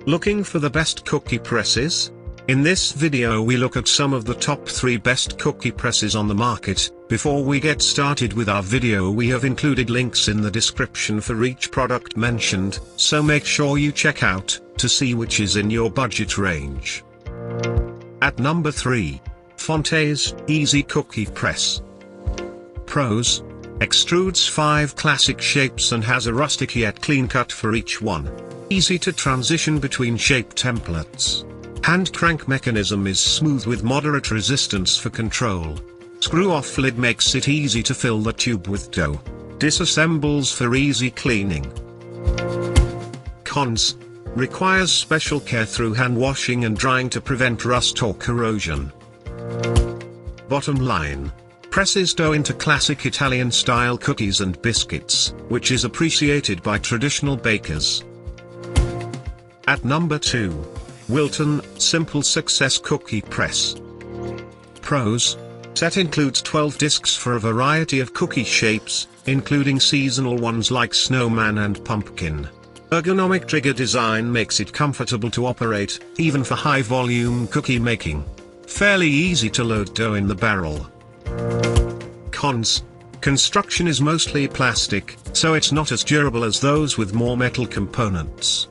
Looking for the best cookie presses? In this video we look at some of the top 3 best cookie presses on the market. Before we get started with our video, we have included links in the description for each product mentioned, so make sure you check out, to see which is in your budget range. At number 3. Fante's Easy Cookie Press. Pros: extrudes 5 classic shapes and has a rustic yet clean cut for each one. Easy to transition between shape templates. Hand crank mechanism is smooth with moderate resistance for control. Screw-off lid makes it easy to fill the tube with dough. Disassembles for easy cleaning. Cons: requires special care through hand washing and drying to prevent rust or corrosion. Bottom line: presses dough into classic Italian-style cookies and biscuits, which is appreciated by traditional bakers. At number 2. Wilton Simple Success Cookie Press. Pros: set includes 12 discs for a variety of cookie shapes, including seasonal ones like snowman and pumpkin. Ergonomic trigger design makes it comfortable to operate, even for high-volume cookie making. Fairly easy to load dough in the barrel. Cons: construction is mostly plastic, so it's not as durable as those with more metal components.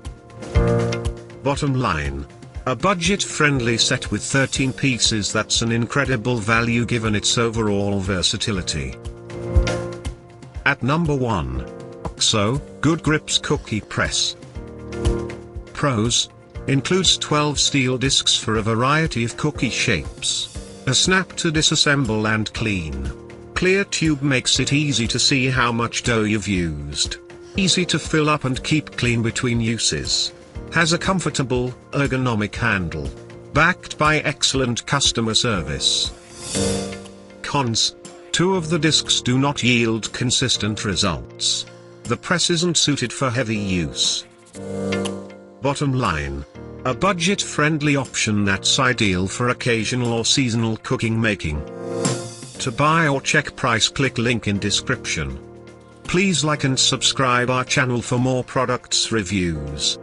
Bottom line: a budget-friendly set with 13 pieces that's an incredible value given its overall versatility. At number 1. XtjW Good Grips Cookie Press. Pros: includes 12 steel discs for a variety of cookie shapes. A snap to disassemble and clean. Clear tube makes it easy to see how much dough you've used. Easy to fill up and keep clean between uses. Has a comfortable, ergonomic handle. Backed by excellent customer service. Cons: 2 of the discs do not yield consistent results. The press isn't suited for heavy use. Bottom line: a budget-friendly option that's ideal for occasional or seasonal cooking making. To buy or check price, click link in description. Please like and subscribe our channel for more products reviews.